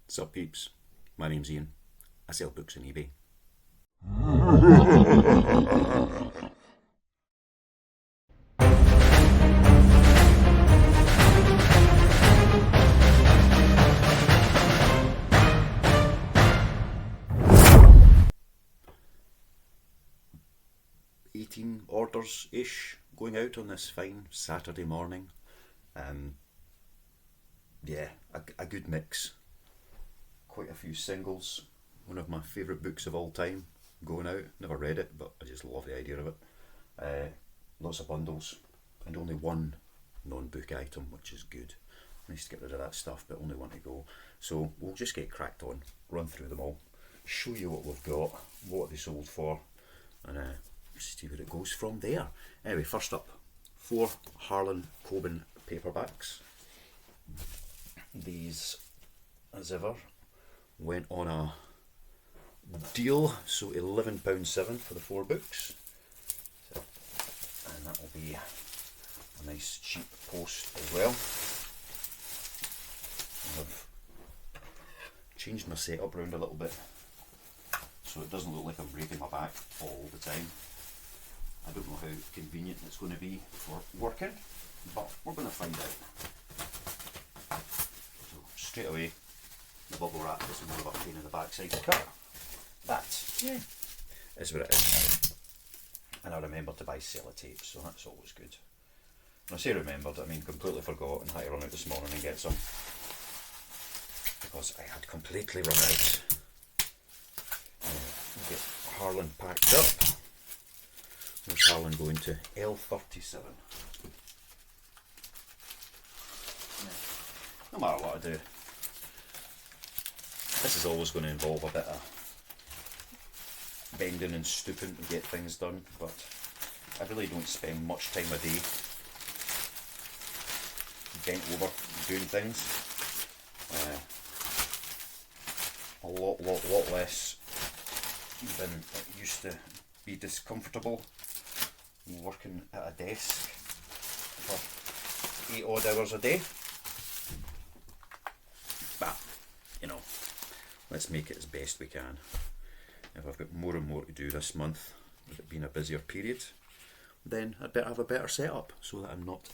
Sup peeps, my name's Ian. I sell books on eBay. 18 orders-ish going out on this fine Saturday morning. Yeah, a good mix. Quite a few singles. One of my favourite books of all time going out. Never read it, but I just love the idea of it. Lots of bundles and only one non-book item, which is good. Nice to get rid of that stuff, but only one to go. So we'll just get cracked on, run through them all, show you what we've got, what they sold for, and see where it goes from there. Anyway, first up, 4 Harlan Coben paperbacks. These, as ever, went on a deal, so £11.7 for the 4 books. So, and that will be a nice cheap post as well. I've changed my setup around a little bit so it doesn't look like I'm breaking my back all the time. I don't know how convenient it's going to be for working, but we're going to find out. So straight away, the bubble wrap is more of a pain in the backside to cut. That is what it is. And I remembered to buy sellotape, so that's always good. When I say remembered, I mean completely forgot and had to run out this morning and get some, because I had completely run out. Get Harlan packed up. There's Harlan going to L37. No matter what I do, this is always going to involve a bit of bending and stooping to get things done, but I really don't spend much time a day bent over doing things. A lot less than it used to be discomfortable working at a desk for 8 odd hours a day. But, you know, let's make it as best we can. If I've got more and more to do this month, with it being a busier period, then I'd better have a better setup so that I'm not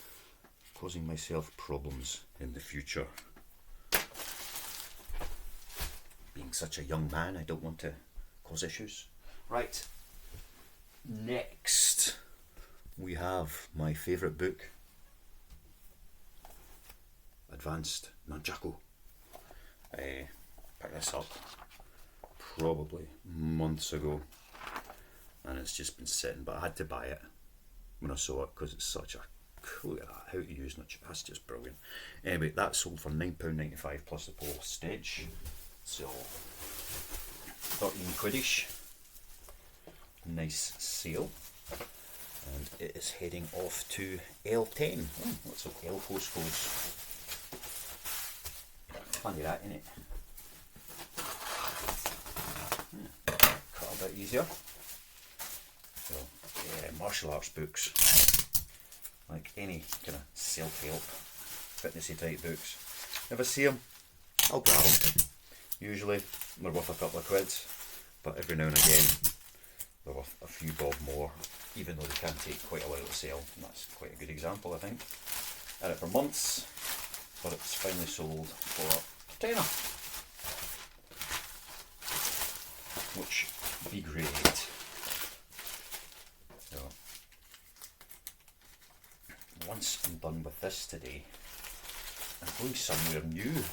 causing myself problems in the future. Being such a young man, I don't want to cause issues. Right, next we have my favourite book, Advanced Nunchaku. I picked this up probably months ago and it's just been sitting, but I had to buy it when I saw it because it's such a cool, look at that, how to use it, that's just brilliant. Anyway, that sold for £9.95 plus the postage, so 13 quiddish. Nice sale, and it is heading off to L10. Lots of L postcodes. Plenty of that in it. Cut a bit easier. So yeah, martial arts books, like any kind of self-help, fitnessy type books. If I see them, I'll grab them. Usually they're worth a couple of quids, but every now and again they're worth a few bob more, even though they can take quite a while to sell. And that's quite a good example, I think. Had it for months, but it's finally sold for a tenner, which would be great. So once I'm done with this today, I'm going somewhere new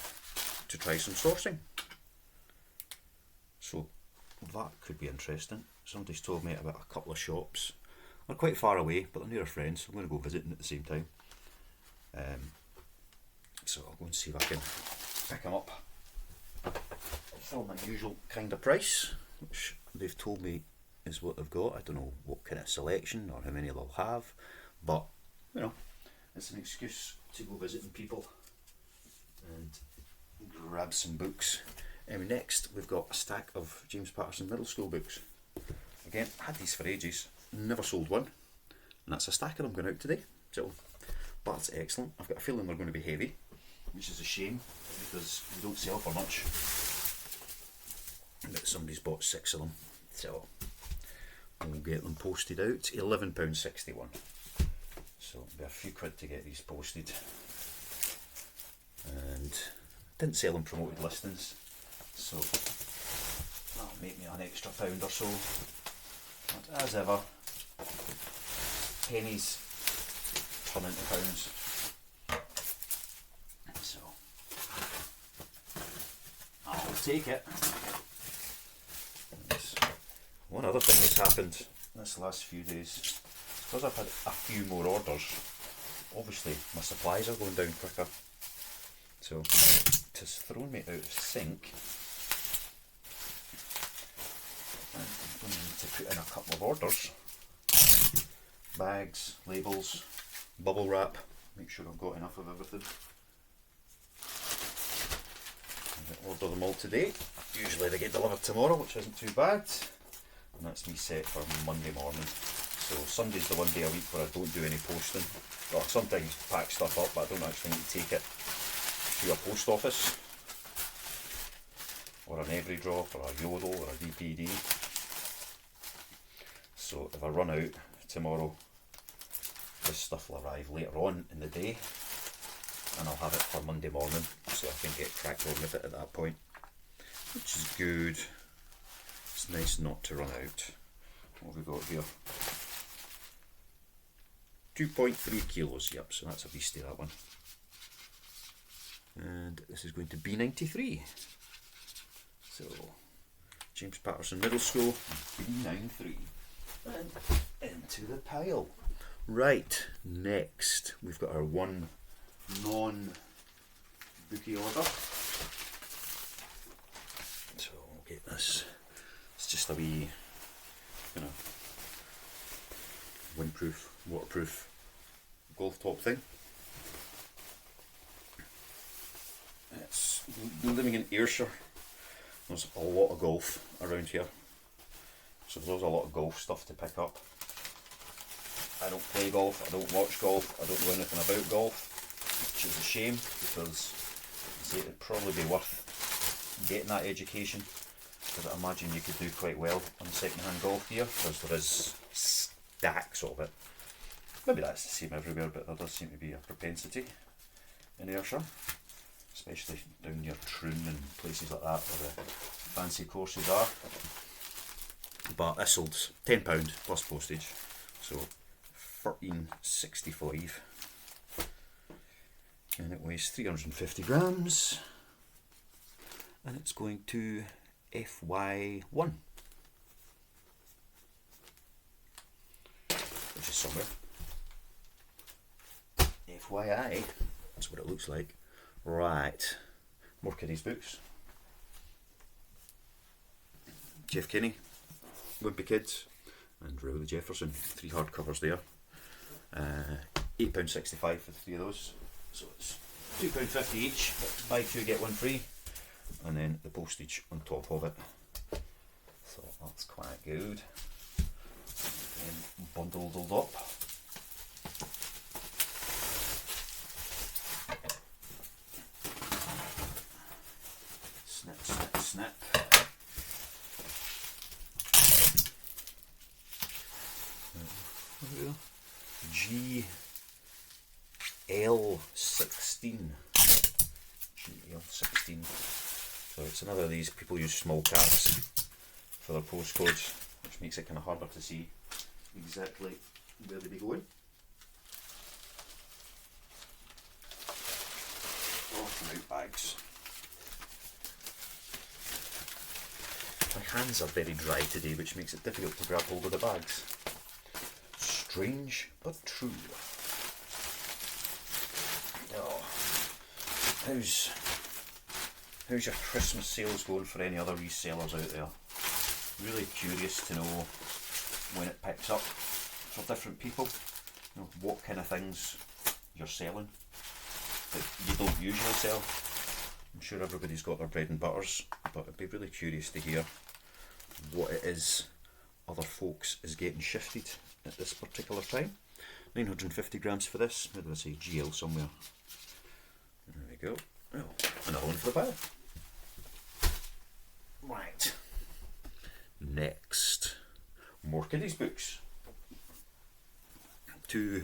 to try some sourcing. So that could be interesting. Somebody's told me about a couple of shops. They're quite far away, but they're near a friend, so I'm going to go visiting at the same time. So I'll go and see if I can pick them up for my usual kind of price, which they've told me is what they've got. I don't know what kind of selection or how many they'll have, but you know, it's an excuse to go visiting people and grab some books. Next we've got a stack of James Patterson middle school books. Again, had these for ages, never sold one, and that's a stack of them going out today. So that's excellent. I've got a feeling they're going to be heavy, which is a shame because they don't sell for much. But somebody's bought 6 of them, so we'll get them posted out. £11.61. So it'll be a few quid to get these posted. And didn't sell them promoted listings, so that'll make me an extra £1 or so. But as ever, pennies turn into pounds. So I'll take it. One other thing that's happened this last few days, because I've had a few more orders, obviously my supplies are going down quicker. So it has thrown me out of sync. I'm going to need to put in a couple of orders. Bags, labels, bubble wrap, make sure I've got enough of everything. I'll order them all today. Usually they get delivered tomorrow, which isn't too bad. And that's me set for Monday morning. So Sunday's the one day a week where I don't do any posting. Well, sometimes pack stuff up, but I don't actually need to take it to a post office, or an Every Drop, or a Yodel, or a DPD. So if I run out tomorrow, this stuff will arrive later on in the day, and I'll have it for Monday morning, so I can get cracked on with it at that point, which is good. It's nice not to run out. What have we got here? 2.3 kilos, yep, so that's a beastie, that one. And this is going to B93. So, James Patterson Middle School, B93. And into the pile. Right, next we've got our one non-bookie order. So we'll get this. It's just a wee, you know, windproof, waterproof golf top thing. It's living in Ayrshire. There's a lot of golf around here, so there's a lot of golf stuff to pick up. I don't play golf, I don't watch golf, I don't know anything about golf, which is a shame because it'd probably be worth getting that education, because I imagine you could do quite well on second-hand golf gear, because there is stacks of it. Maybe that's the same everywhere, but there does seem to be a propensity in Ayrshire, especially down near Troon and places like that where the fancy courses are. But this sold £10 plus postage, so £13.65, and it weighs 350 grams, and it's going to FY1, which is somewhere. FYI, that's what it looks like. Right, more Kinney's books. Jeff Kinney, Wimpy Kids, and Rowley Jefferson, 3 hardcovers there. £8.65 for the 3 of those, so it's £2.50 each, but buy 2 get 1 free, and then the postage on top of it, so that's quite good. And bundled up. Snip, snip, snip. GL16. GL16. So it's another of these, people use small caps for their postcodes, which makes it kind of harder to see exactly where they be going. Out bags. My hands are very dry today, which makes it difficult to grab hold of the bags. Strange but true. Oh, how's your Christmas sales going for any other resellers out there? Really curious to know when it picks up for different people. You know, what kind of things you're selling that you don't usually sell. I'm sure everybody's got their bread and butters, but I'd be really curious to hear what it is other folks is getting shifted at this particular time. 950 grams for this. Where did I say GL somewhere? There we you go. Oh, another one for the pile. Right. Next, more kiddies books. Two,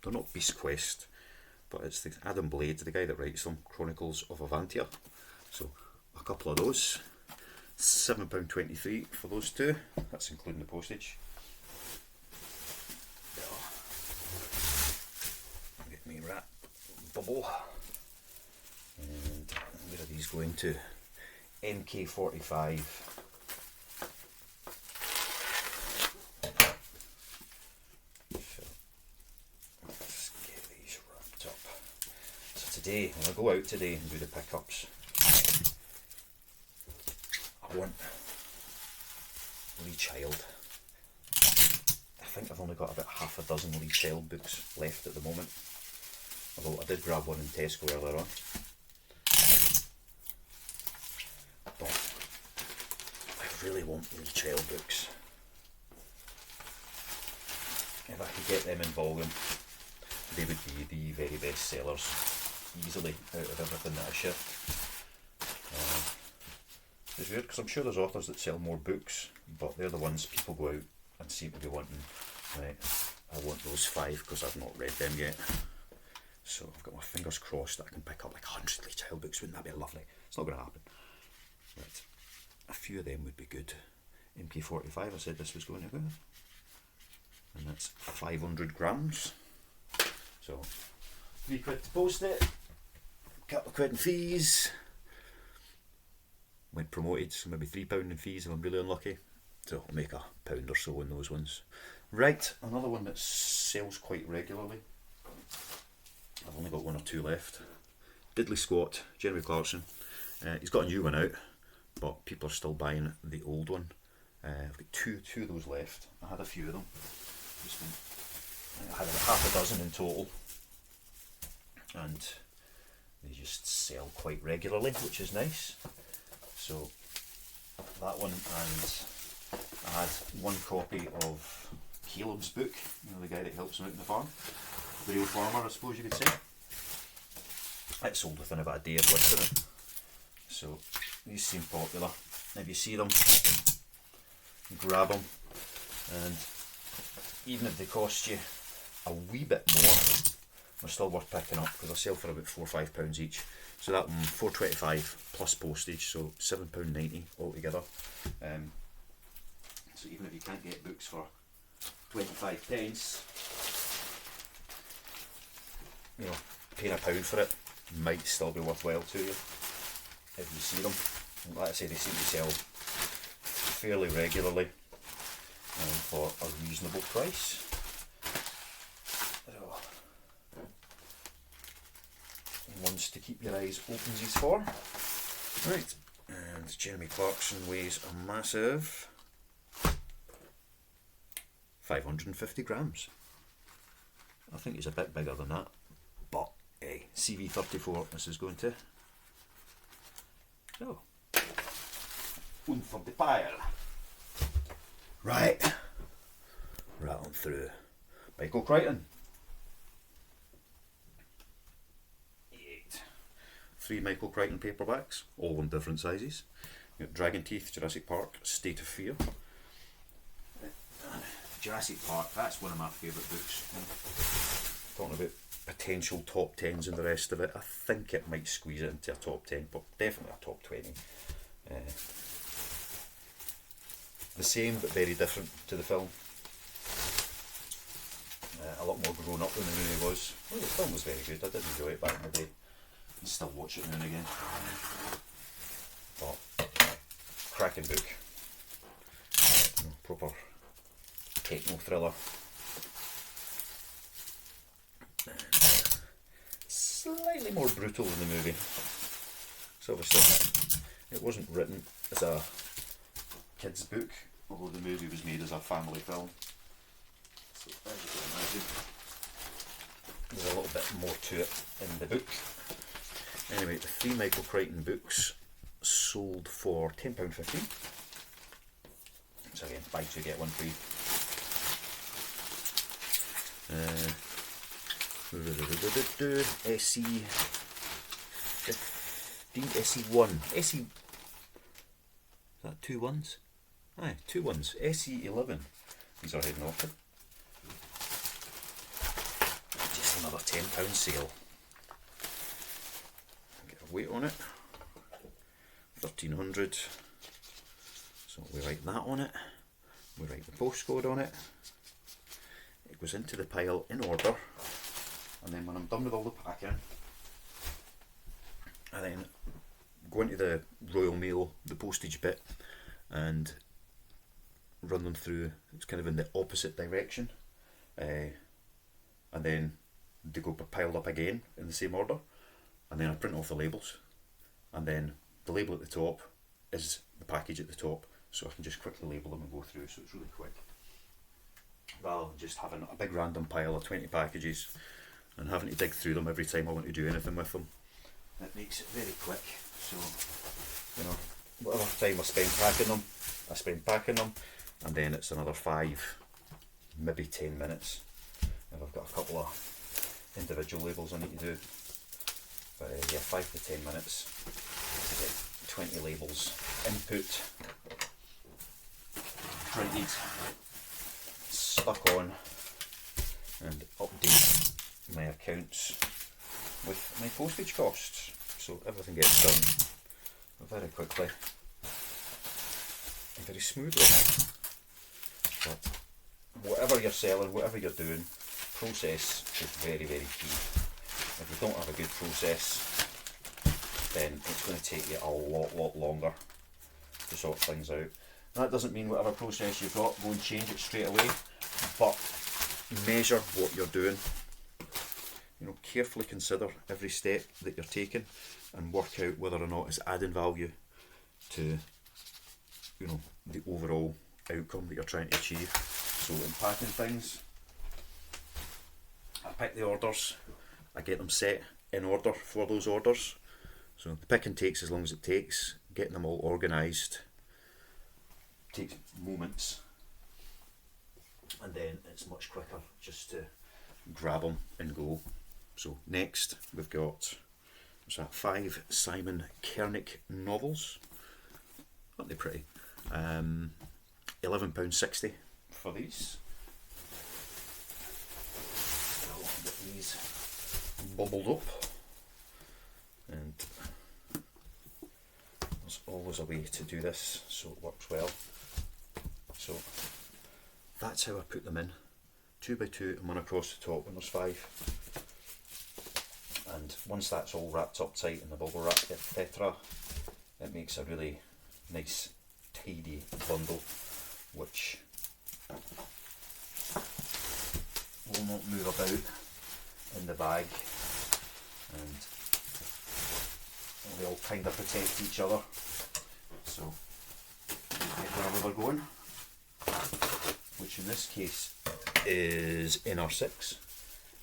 they're not Beast Quest, but it's the Adam Blade, the guy that writes them, Chronicles of Avantia. So a couple of those. £7.23 for those two. That's including the postage. Get me wrap bubble. And where are these going to? MK45. Let's get these wrapped up. So today, when I go out today and do the pickups, I want Lee Child. I think I've only got about half a dozen Lee Child books left at the moment. Although I did grab one in Tesco earlier on. But I really want Lee Child books. If I could get them in volume, they would be the very best sellers easily out of everything that I ship. It's weird because I'm sure there's authors that sell more books, but they're the ones people go out and seem to be wanting. Right, I want those 5 because I've not read them yet. So I've got my fingers crossed that I can pick up like 100 Lee Child books. Wouldn't that be lovely? It's not going to happen. Right, a few of them would be good. MP45, I said this was going to go. And that's 500 grams. So £3 to post it, a couple of quid in fees. Went promoted, so maybe £3 in fees if I'm really unlucky. So I'll make £1 or so in those ones. Right, another one that sells quite regularly. I've only got 1 or 2 left. Diddley Squat, Jeremy Clarkson. He's got a new one out, but people are still buying the old one. I've got two of those left. I had a few of them. I had about half a dozen in total. And they just sell quite regularly, which is nice. So that one, and I had 1 copy of Caleb's book, you know, the guy that helps him out in the farm, the real farmer I suppose you could say. It sold within about a day of listing it. So these seem popular. If you see them, grab them, and even if they cost you a wee bit more, they're still worth picking up because they sell for about £4 or £5 each. So that one, £4.25 plus postage, so £7.90 altogether. So even if you can't get books for 25 pence, you know, paying £1 for it might still be worthwhile to you if you see them. And like I say, they seem to sell fairly regularly for a reasonable price. Ones to keep your eyes opensies for. Right, and Jeremy Clarkson weighs a massive 550 grams. I think he's a bit bigger than that, but hey, CV34 this is going to. So, one for the pile. Right, rattling through. Michael Crichton. 3 Michael Crichton paperbacks, all in different sizes. You've got Dragon Teeth, Jurassic Park, State of Fear. Jurassic Park, that's one of my favourite books. Talking about potential top 10s and the rest of it, I think it might squeeze it into a top 10, but definitely a top 20. The same but very different to the film. A lot more grown up than the movie was. Well, the film was very good, I did enjoy it back in the day. Still watch it now and again. But cracking book. Proper techno thriller. Slightly more brutal than the movie. So obviously it wasn't written as a kids book, although the movie was made as a family film. So as you can imagine, there's a little bit more to it in the book. Anyway, the 3 Michael Crichton books sold for £10.50. So again, buy 2 get 1 free. SC 15 SE1. SE. Is that 2 ones? Aye, 2 ones. SE11. These are heading off. Just another £10 sale. Get a weight on it. 1300. So we write that on it. We write the postcode on it. It goes into the pile in order. And then when I'm done with all the packing, I then go into the Royal Mail, the postage bit, and run them through. It's kind of in the opposite direction, and then they go piled up again in the same order, and then I print off the labels, and then the label at the top is the package at the top, so I can just quickly label them and go through, so it's really quick, rather than just having a big random pile of 20 packages and having to dig through them every time I want to do anything with them. It makes it very quick. So, you know, whatever time I spend packing them, and then it's another 5, maybe 10 minutes if I've got a couple of individual labels I need to do. But yeah, 5 to 10 minutes to get 20 labels input, printed, stuck on, and update my accounts with my postage costs. So everything gets done very quickly and very smoothly. But whatever you're selling, whatever you're doing, process is very, very key. If you don't have a good process, then it's going to take you a lot longer to sort things out. That doesn't mean whatever process you've got, go and change it straight away, but measure what you're doing. You know, carefully consider every step that you're taking and work out whether or not it's adding value to, you know, the overall outcome that you're trying to achieve. So in packing things, I pick the orders, I get them set in order for those orders. So the picking takes as long as it takes. Getting them all organised takes moments, and then it's much quicker just to grab them and go. So next we've got, what's that, 5 Simon Kernick novels. Aren't they pretty? £11.60 for these. I'll get these bubbled up, and there's always a way to do this so it works well. So that's how I put them in, 2 by 2 and one across the top when there's 5. And once that's all wrapped up tight in the bubble wrap, etc., it makes a really nice tidy bundle which will not move about in the bag, and they all kind of protect each other, so get wherever we're going, which in this case is NR6,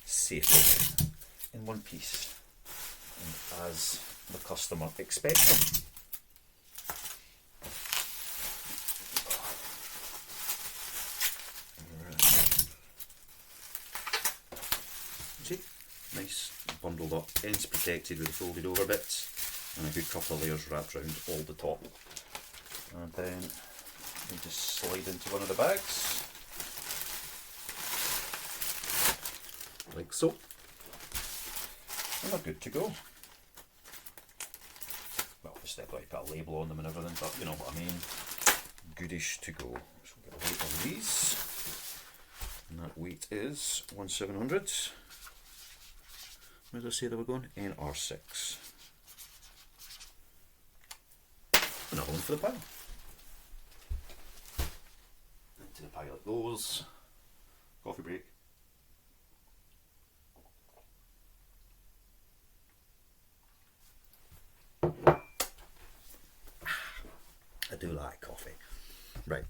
safely in one piece and as the customer expects them. See, nice bundled up, ends protected with the folded over bits, and a good couple of layers wrapped around all the top. And then we just slide into one of the bags, like so. And they're good to go. Well, obviously I've got to put a label on them and everything, but you know what I mean. Goodish to go. So we'll get a weight on these. And that weight is 1700. Where did I say they were going? NR6. Another one for the pile. Into the pile it goes. Coffee break. I do like coffee. Right.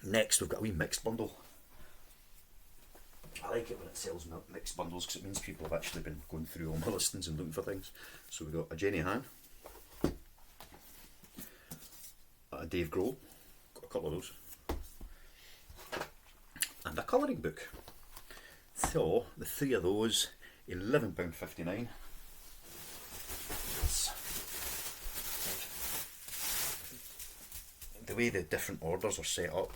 Next we've got a wee mixed bundle. I like it when it sells mixed bundles because it means people have actually been going through all my listings and looking for things. So we've got a Jenny Han, a Dave Grohl, got a couple of those, and a colouring book. So the 3 of those, £11.59. the way the different orders are set up,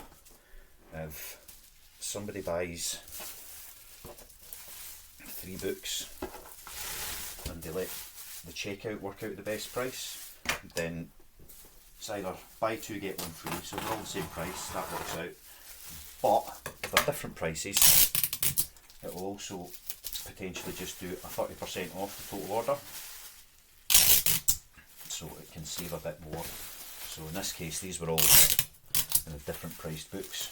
if somebody buys 3 books and they let the checkout work out the best price, then it's either buy 2 get 1 free, so they're all the same price, that works out. But if they're different prices, it will also potentially just do a 30% off the total order, so it can save a bit more. So in this case, these were all different priced books,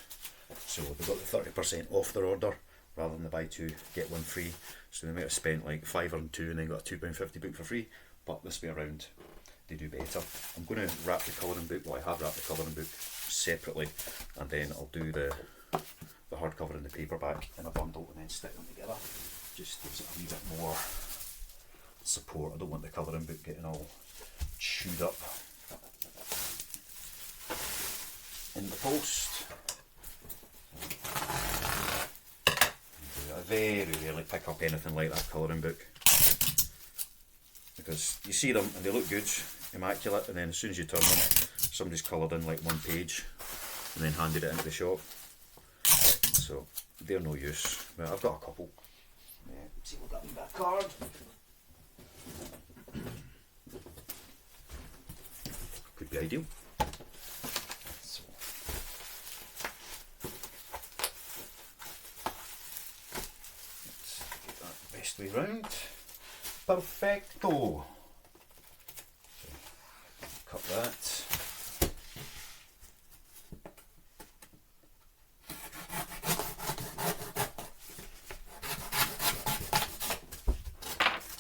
so they got the 30% off their order rather than the buy 2 get 1 free. So they might have spent like £5 on 2 and then got a £2.50 book for free, but this way around they do better. I'm going to wrap the colouring book, well I have wrapped the colouring book separately, and then I'll do the hardcover and the paperback in a bundle and then stick them together. Just gives it a wee bit more support. I don't want the colouring book getting all chewed up in the post. I very rarely pick up anything like that colouring book, because you see them and they look good, immaculate, and then as soon as you turn them, somebody's coloured in like 1 page and then handed it into the shop. So they're no use. But I've got a couple. Yeah, see what that that card. Could be ideal. So let's get that the best way round. Perfecto. So, cut that.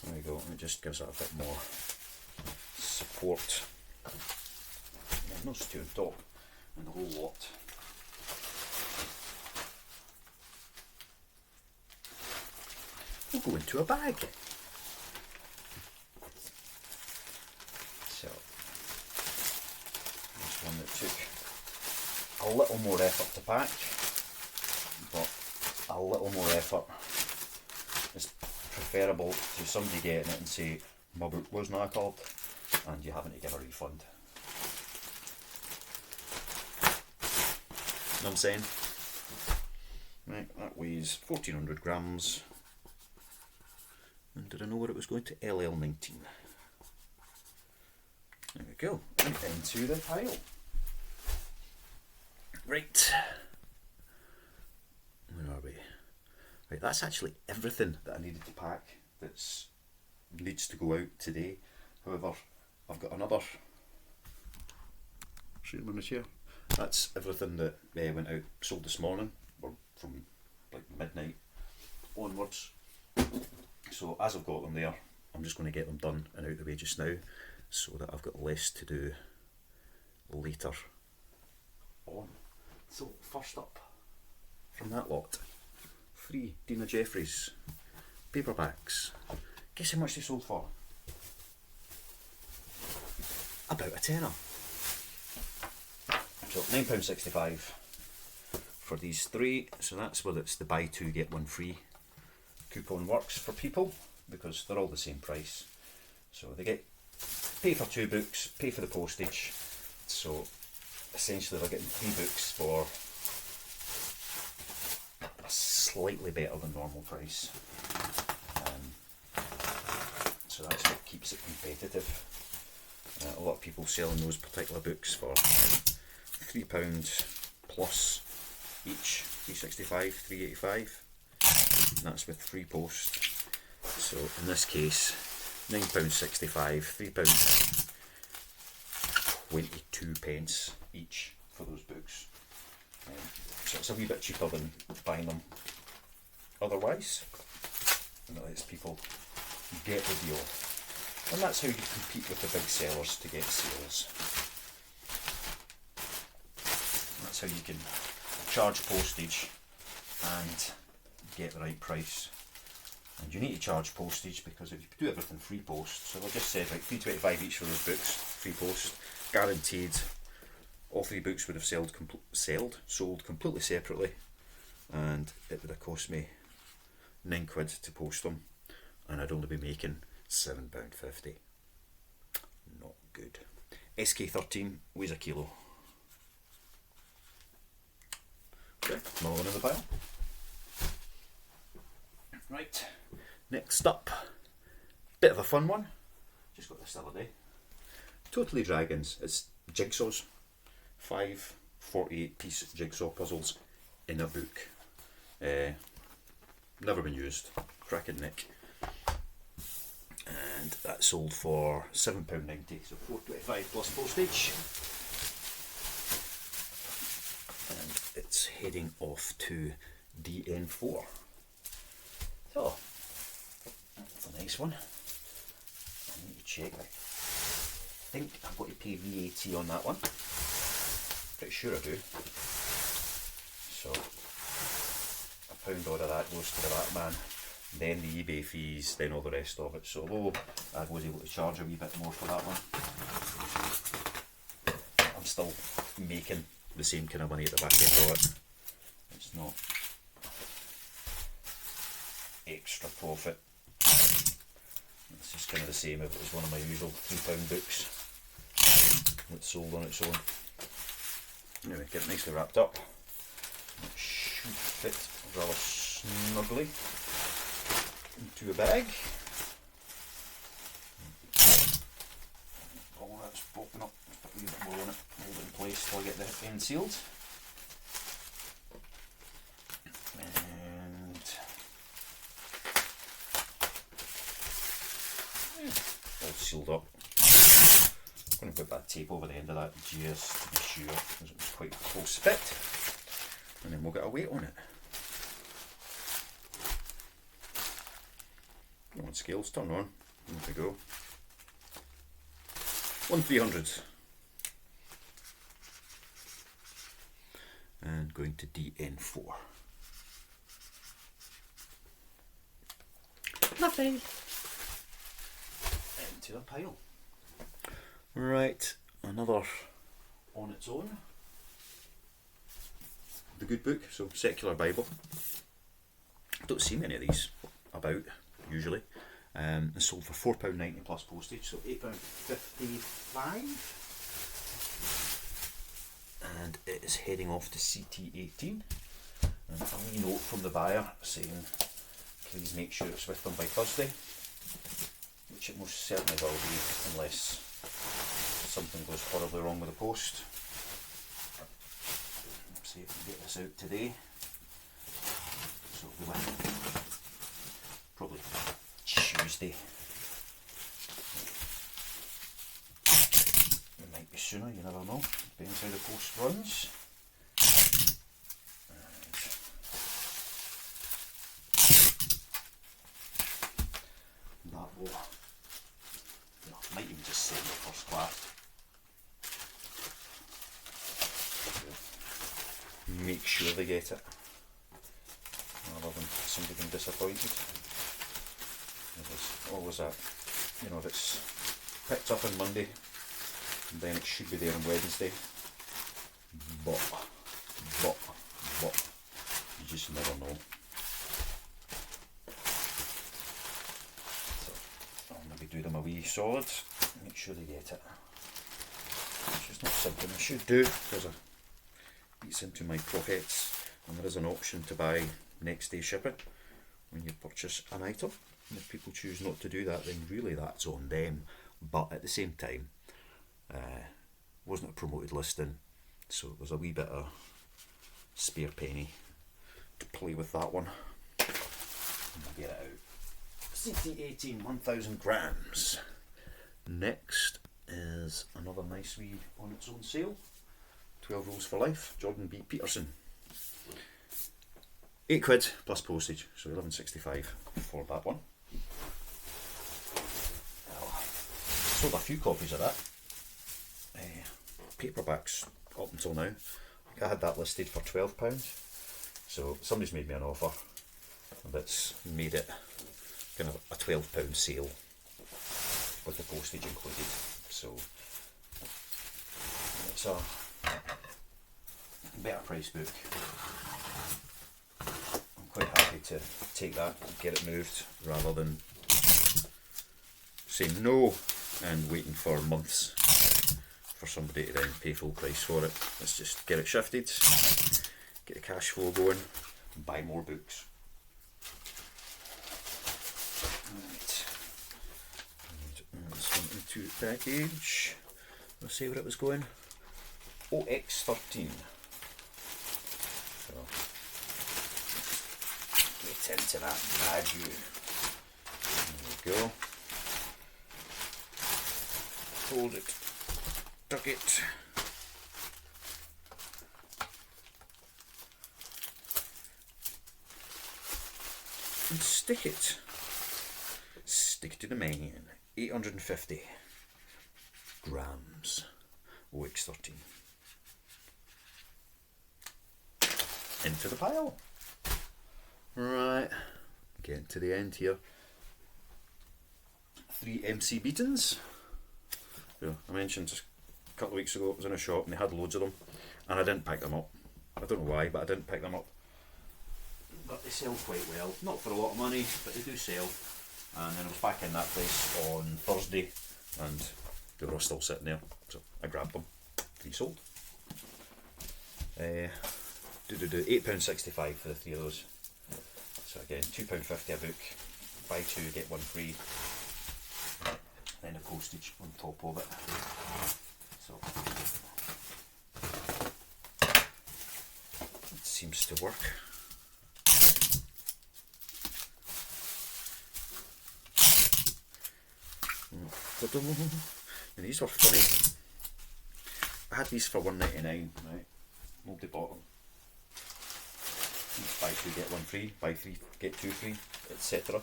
There we go, and it just gives it a bit more support. And those 2 on top and the whole lot. Will go into a bag. So this one that took a little more effort to pack, but a little more effort is preferable to somebody getting it and say, my book was knackered, and you having to give a refund. You know what I'm saying? Right, that weighs 1400 grams. And did I know where it was going to? LL19. There we go. And into the pile. Right. Where are we? Right, that's actually everything that I needed to pack that needs to go out today. However, I've got another. See them on the chair. That's everything that went out, sold this morning, or from like midnight onwards. So as I've got them there, I'm just going to get them done and out the way just now, so that I've got less to do later on. So first up, from that lot, 3 Dina Jeffries paperbacks. Guess how much they sold for? About a tenner. So £9.65 for these 3. So that's whether it's the buy 2 get 1 free coupon works for people, because they're all the same price. So they get pay for 2 books, pay for the postage. So essentially they're getting 3 books for a slightly better than normal price. So that's what keeps it competitive. A lot of people selling those particular books for £3 plus each, £3.65, £3.85. And that's with free post. So in this case, £9.65, £3.22 each for those books. So it's a wee bit cheaper than buying them otherwise, and it lets people get the deal. And that's how you compete with the big sellers to get sales. That's how you can charge postage and get the right price. And you need to charge postage, because if you do everything free post, so I just said like £3.25 each for those books, free post, guaranteed. All 3 books would have sold completely separately, and it would have cost me £9 to post them, and I'd only be making £7.50. Not good. SK13 weighs a kilo. Okay, another one in the pile. Right, next up, bit of a fun one. Just got this the other day. Totally Dragons. It's jigsaws. 5 48-piece jigsaw puzzles in a book. Never been used. Crackin Nick. And that sold for £7.90, so £4.25 plus postage. And it's heading off to DN4. So, that's a nice one. I need to check. I think I've got to pay VAT on that one. Pretty sure I do. So, £1 odd of that goes to the VAT man. Then the eBay fees, then all the rest of it. So although I was able to charge a wee bit more for that one, I'm still making the same kind of money at the back end of it. It's not extra profit. It's just kind of the same if it was one of my usual £3 books that's sold on its own. Anyway, get it nicely wrapped up. It should fit rather snugly into a bag. All that's popping up, put a wee bit more on it, hold it in place till I get the end sealed. And all sealed up. I'm going to put that tape over the end of that just to be sure, because it was quite a close fit. And then we'll get a weight on it. On scales, turn on. There we go. 1/300. And going to DN4. Nothing. Into the pile. Right, another on its own. The Good Book, so Secular Bible. I don't see many of these about usually. It's sold for £4.90 plus postage, so £8.55. And it is heading off to CT18. And a wee note from the buyer saying please make sure it's with them by Thursday, which it most certainly will be unless something goes horribly wrong with the post. Let's see if we can get this out today. So it'll be with probably Tuesday. It might be sooner, you never know, depends how the post runs. And that will, might even just send it first class. Make sure they get it, rather than somebody being disappointed. There's always that, you know, if it's picked up on Monday, then it should be there on Wednesday. But, you just never know. So, I'll maybe do them a wee solid, make sure they get it. Which is not something I should do, because it eats into my profits, and there is an option to buy next day shipping when you purchase an item. And if people choose not to do that, then really that's on them. But at the same time, wasn't a promoted listing, so there's a wee bit of spare penny to play with that one. And we'll get it out. CT18, 1000 grams. Next is another nice wee on its own sale. 12 Rules for Life, Jordan B. Peterson. £8 plus postage, so £11.65 for that one. Sold a few copies of that. Paperbacks up until now. I had that listed for £12. So somebody's made me an offer that's made it kind of a £12 sale with the postage included. So it's a better price book. I'm quite happy to take that and get it moved rather than saying no and waiting for months for somebody to then pay full price for it. Let's just get it shifted, get the cash flow going, and buy more books. Right. And this one into the package. Let's see where it was going. OX13. So, get into that badge. There we go. Hold it. Tuck it. And stick it. Stick it to the man. 850 grams. OX13. Into the pile. Right. Getting to the end here. 3 MC beatings. Yeah, I mentioned just a couple of weeks ago, I was in a shop and they had loads of them and I didn't pick them up. I don't know why, but I didn't pick them up. But they sell quite well. Not for a lot of money, but they do sell. And then I was back in that place on Thursday and they were all still sitting there. So I grabbed them. 3 sold. £8.65 for the 3 of those. So again, £2.50 a book. Buy 2, get 1 free. Then the postage on top of it. So it seems to work. And these were funny. I had these for £1.99, right? Nobody bought them. Buy 2 get 1 free, buy 3 get 2 free, etc.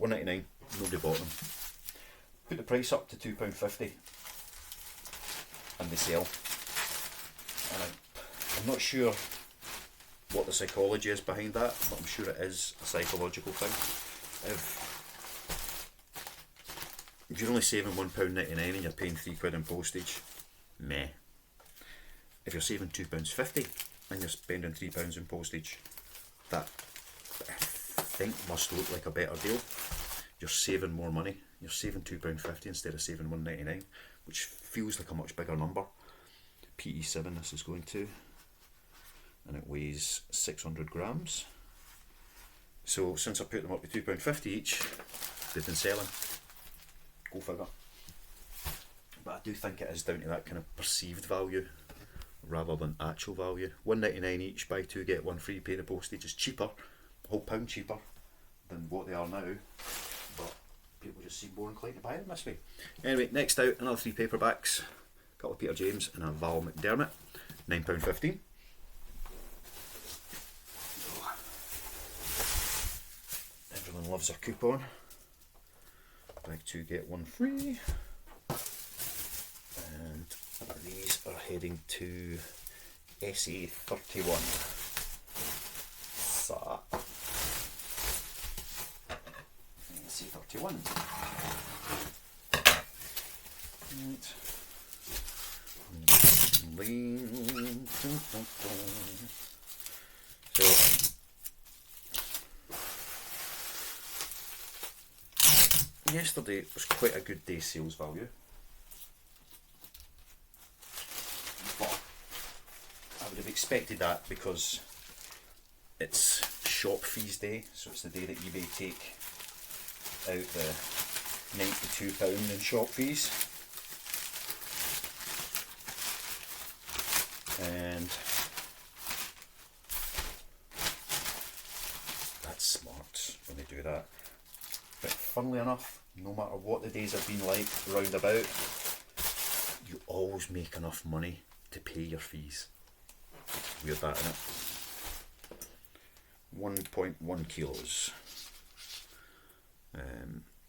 £1.99, nobody bought them. Put the price up to £2.50 and they sell. And I'm not sure what the psychology is behind that, but I'm sure it is a psychological thing. If you're only saving £1.99 and you're paying £3 in postage, meh. If you're saving £2.50 and you're spending £3 in postage, that I think must look like a better deal. You're saving more money. You're saving £2.50 instead of saving £1.99, which feels like a much bigger number. PE7 this is going to, and it weighs 600 grams. So since I put them up to £2.50 each, they've been selling. Go figure. But I do think it is down to that kind of perceived value rather than actual value. £1.99 each, buy 2 get 1 free, pay the postage is cheaper, a whole pound cheaper than what they are now. But people just seem more inclined to buy them this way. Anyway, next out, another 3 paperbacks. A couple of Peter James and a Val McDermott. £9.15. Everyone loves a coupon. Buy 2 get 1 free. And these are heading to SA31. So, SA31. So, yesterday was quite a good day's sales value. But I would have expected that because it's shop fees day, so it's the day that eBay take out the £92 in shop fees. And that's smart when they do that. But funnily enough, no matter what the days have been like round about, you always make enough money to pay your fees. Weird that, innit? 1.1 kilos.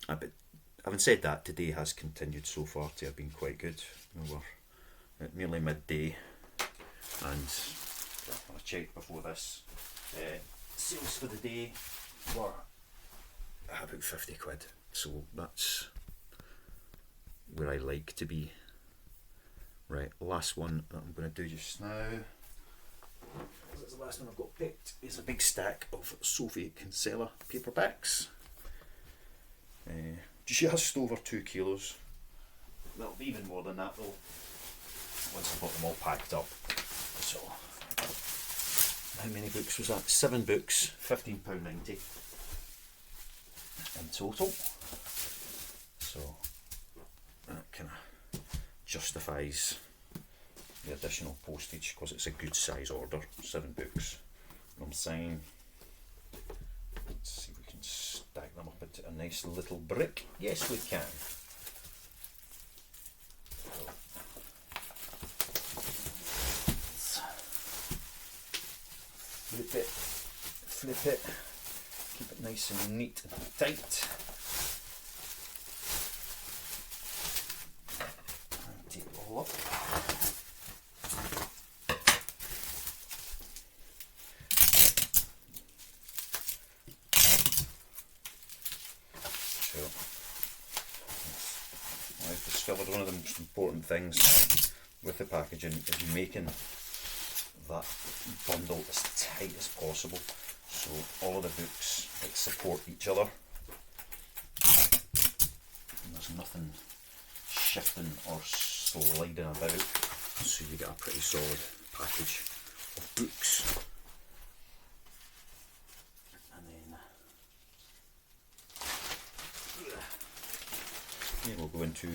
Having said that, today has continued so far to have been quite good. We're at nearly midday, and I checked before this. Sales for the day were about 50 quid, so that's where I like to be. Right, last one that I'm going to do just now, this is the last one I've got picked, is a big stack of Sophie Kinsella paperbacks. Just over 2 kilos. That'll be even more than that though, once I've got them all packed up. So, how many books was that? 7 books, £15.90 in total. So that kind of justifies the additional postage because it's a good size order. 7 books. I'm saying, let's see if we can stack them up into a nice little brick. Yes, we can. Flip it, keep it nice and neat and tight. And take it all up. So, I've discovered one of the most important things with the packaging is making that bundle as tight as possible, so all of the books like support each other and there's nothing shifting or sliding about, so you get a pretty solid package of books. And then here we'll go into, I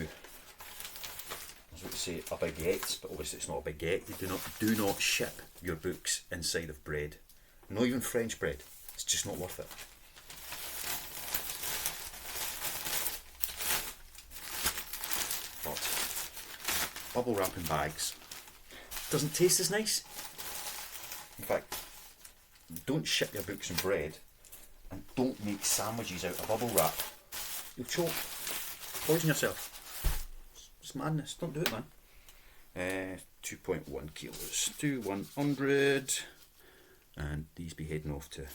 was about to say a baguette, but obviously it's not a baguette. You do not ship your books inside of bread. Not even French bread. It's just not worth it. But bubble wrap in bags doesn't taste as nice. In fact, don't ship your books in bread and don't make sandwiches out of bubble wrap. You'll choke. Poison yourself. It's madness. Don't do it, man. 2.1 kilos to 100, and these be heading off to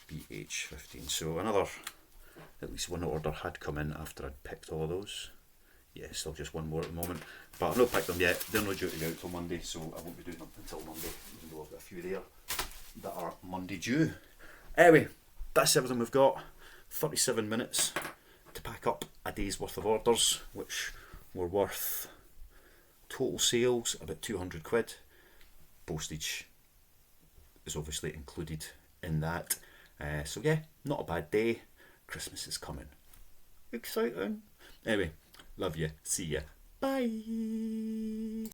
BH15. So another, at least one order had come in after I'd picked all of those. Yeah, still just one more at the moment, but I've not picked them yet. They're not due to be out till Monday, so I won't be doing them until Monday, even though I've got a few there that are Monday due. Anyway, that's everything we've got. 37 minutes to pack up a day's worth of orders, which were worth total sales about 200 quid. Postage is obviously included in that. So yeah, not a bad day. Christmas is coming. Exciting. Anyway, love you. See ya. Bye.